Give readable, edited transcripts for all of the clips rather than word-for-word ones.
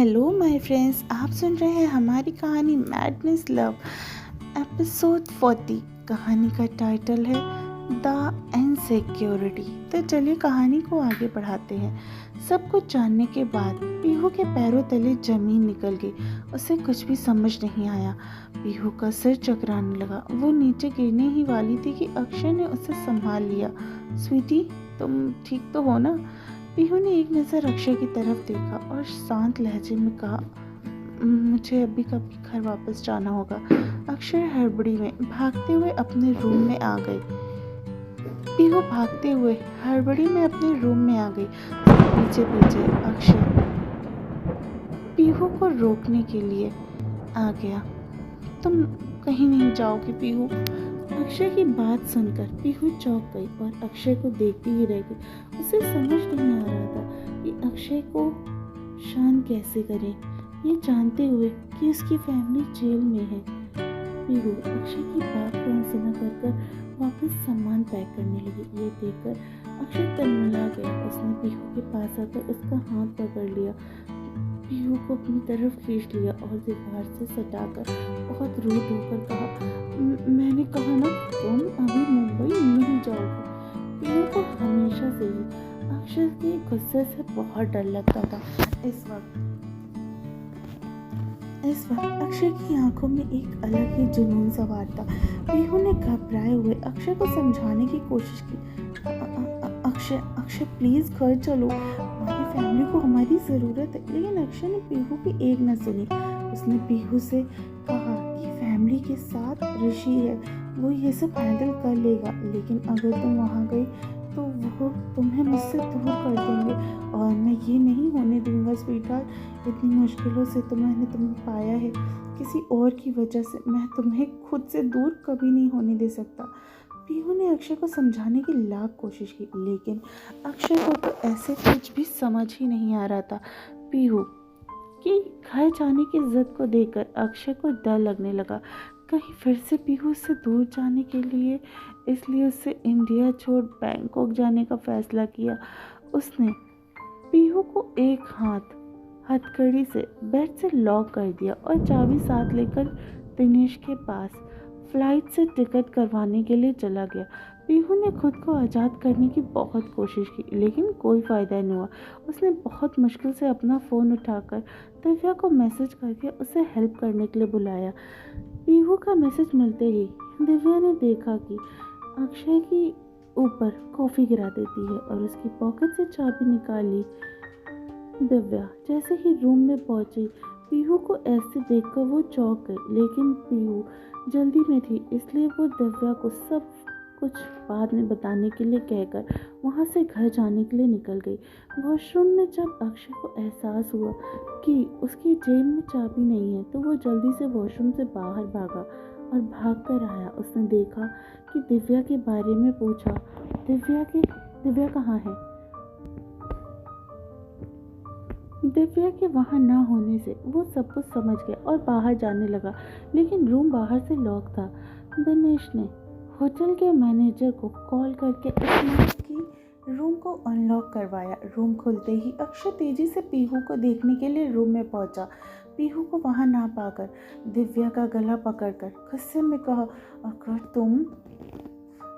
Hello my friends, आप सुन रहे हैं हमारी कहानी मैडनेस लव एपिसोड 40। कहानी का टाइटल है द इनसिक्योरिटी। तो चलिए कहानी को आगे बढ़ाते हैं। सब कुछ जानने के बाद पीहू के पैरों तले जमीन निकल गई। उसे कुछ भी समझ नहीं आया। पीहू का सिर चकराने लगा। वो नीचे गिरने ही वाली थी कि अक्षय ने उसे संभाल लिया। स्वीटी, तुम ठीक तो हो ना? पीहू ने एक नज़र अक्षय की तरफ देखा और शांत लहजे में कहा, मुझे अभी कभी घर वापस जाना होगा। अक्षय हड़बड़ी में भागते हुए अपने रूम में आ गई। पीहू भागते हुए हड़बड़ी में अपने रूम में आ गई। पीछे पीछे अक्षय पीहू को रोकने के लिए आ गया। तुम कहीं नहीं जाओगे पीहू। अक्षय की बात सुनकर पीहू चौंक गई और अक्षय को देखती ही रह गई। उसे समझ नहीं आ रहा था कि अक्षय को शांत कैसे करे, ये जानते हुए कि उसकी फैमिली जेल में है। पीहू अक्षय की बात को अनसुना कर वापस सामान पैक करने लगी। ये देखकर अक्षय तलमला गया। उसने पीहू के पास आकर उसका हाथ पकड़ लिया, पीहू को अपनी तरफ खींच लिया और दीवार से सटाकर बहुत रो होकर कहा, मैंने कहा ना, तुम अभी मुंबई नहीं जाओगे। पीहू को हमेशा से ही अक्षय के गुस्से से बहुत डर लगता था। इस वक्त अक्षय की आंखों में एक अलग ही जुनून सवार था। पीहू ने घबराए हुए अक्षय को समझाने की कोशिश की। अक्षय प्लीज घर चलो, हमारी फैमिली को हमारी ज़रूरत है। लेकिन अक्षय ने पीहू की एक न सुनी। उसने पीहू से कहा कि फैमिली के साथ ऋषि है, वो ये सब हैंडल कर लेगा। लेकिन अगर तुम वहाँ गई तो वो तुम्हें मुझसे दूर कर देंगे और मैं ये नहीं होने दूंगा स्वीटहार्ट। इतनी मुश्किलों से तो मैंने तुम्हें पाया है, किसी और की वजह से मैं तुम्हें खुद से दूर कभी नहीं होने दे सकता। पीहू ने अक्षय को समझाने की लाख कोशिश की, लेकिन अक्षय को तो ऐसे कुछ भी समझ ही नहीं आ रहा था। पीहू कि घर जाने की जिद को देखकर अक्षय को डर लगने लगा, कहीं फिर से पीहू से दूर जाने के लिए। इसलिए उससे इंडिया छोड़ बैंकॉक जाने का फैसला किया। उसने पीहू को एक हथकड़ी से बेड से लॉक कर दिया और चाबी साथ लेकर दिनेश के पास फ्लाइट से टिकट करवाने के लिए चला गया। पीहू ने खुद को आज़ाद करने की बहुत कोशिश की, लेकिन कोई फ़ायदा नहीं हुआ। उसने बहुत मुश्किल से अपना फ़ोन उठाकर दिव्या को मैसेज करके उसे हेल्प करने के लिए बुलाया। पीहू का मैसेज मिलते ही दिव्या ने देखा कि अक्षय की ऊपर कॉफ़ी गिरा देती है और उसकी पॉकेट से चाबी निकाल ली। दिव्या जैसे ही रूम में पहुंची, पीहू को ऐसे देखकर वो चौंक गई। लेकिन पीहू जल्दी में थी, इसलिए वो दिव्या को सब कुछ बाद में बताने के लिए कहकर वहाँ से घर जाने के लिए निकल गई। वॉशरूम में जब अक्षय को एहसास हुआ कि उसकी जेब में चाबी नहीं है, तो वो जल्दी से वॉशरूम से बाहर भागा और भाग कर आया। उसने देखा कि दिव्या के बारे में पूछा, दिव्या कहाँ है? दिव्या के वहाँ ना होने से वो सब कुछ समझ गया और बाहर जाने लगा, लेकिन रूम बाहर से लॉक था। दिनेश ने होटल के मैनेजर को कॉल करके उसकी रूम को अनलॉक करवाया। रूम खुलते ही अक्षय तेजी से पीहू को देखने के लिए रूम में पहुंचा। पीहू को वहाँ ना पाकर दिव्या का गला पकड़कर गुस्से में कहा, अगर तुम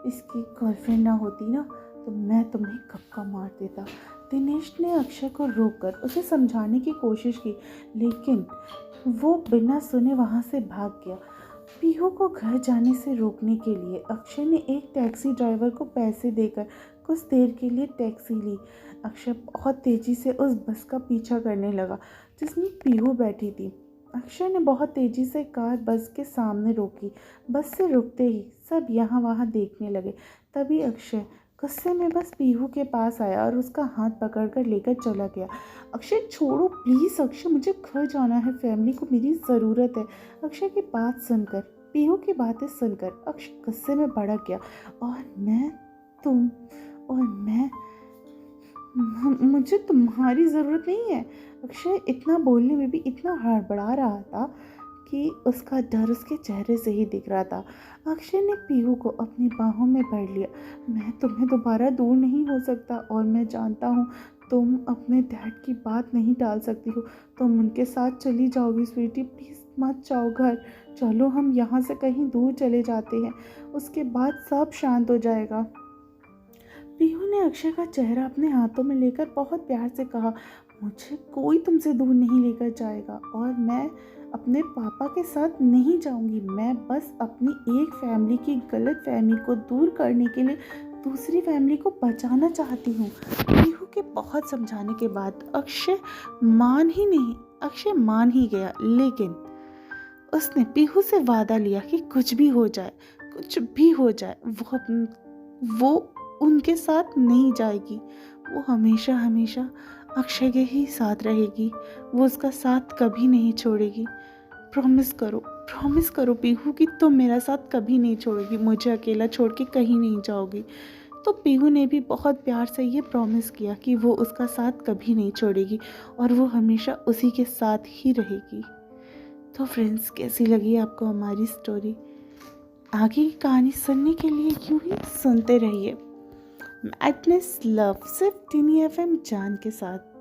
इसकी गर्लफ्रेंड ना होती ना तो मैं तुम्हें कब का मार देता। दिनेश ने अक्षय को रोककर उसे समझाने की कोशिश की, लेकिन वो बिना सुने वहाँ से भाग गया। पीहू को घर जाने से रोकने के लिए अक्षय ने एक टैक्सी ड्राइवर को पैसे देकर कुछ देर के लिए टैक्सी ली। अक्षय बहुत तेज़ी से उस बस का पीछा करने लगा जिसमें पीहू बैठी थी। अक्षय ने बहुत तेज़ी से कार बस के सामने रोकी। बस से रुकते ही सब यहाँ वहाँ देखने लगे। तभी अक्षय गुस्से में बस पीहू के पास आया और उसका हाथ पकड़कर लेकर चला गया। अक्षय छोड़ो प्लीज़, अक्षय मुझे घर जाना है, फैमिली को मेरी ज़रूरत है। अक्षय की बात सुनकर, पीहू की बातें सुनकर अक्षय गुस्से में भड़क गया। मुझे तुम्हारी ज़रूरत नहीं है। अक्षय इतना बोलने में भी इतना हड़बड़ा रहा था कि उसका डर उसके चेहरे से ही दिख रहा था। अक्षय ने पीहू को अपनी बाहों में भर लिया। मैं तुम्हें दोबारा दूर नहीं हो सकता और मैं जानता हूँ तुम अपने डैड की बात नहीं टाल सकती हो। तुम उनके साथ चली जाओगी स्वीटी, प्लीज़ मत जाओ घर। चलो हम यहाँ से कहीं दूर चले जाते हैं, उसके बाद सब शांत हो जाएगा। पीहू ने अक्षय का चेहरा अपने हाथों में लेकर बहुत प्यार से कहा, मुझे कोई तुमसे दूर नहीं लेकर जाएगा और मैं अपने पापा के साथ नहीं जाऊंगी। मैं बस अपनी एक फैमिली की गलत फहमी को दूर करने के लिए दूसरी फैमिली को बचाना चाहती हूँ। पीहू के बहुत समझाने के बाद अक्षय मान ही गया, लेकिन उसने पीहू से वादा लिया कि कुछ भी हो जाए वो उनके साथ नहीं जाएगी। वो हमेशा हमेशा अक्षय के ही साथ रहेगी। वो उसका साथ कभी नहीं छोड़ेगी। प्रॉमिस करो पीहू कि तुम मेरा साथ कभी नहीं छोड़ोगी, मुझे अकेला छोड़ के कहीं नहीं जाओगी। तो पीहू ने भी बहुत प्यार से ये प्रॉमिस किया कि वो उसका साथ कभी नहीं छोड़ेगी और वो हमेशा उसी के साथ ही रहेगी। तो फ्रेंड्स, कैसी लगी आपको हमारी स्टोरी? आगे की कहानी सुनने के लिए यूं ही सुनते रहिए मैडनेस लव सिर्फ टिनी FM जान के साथ।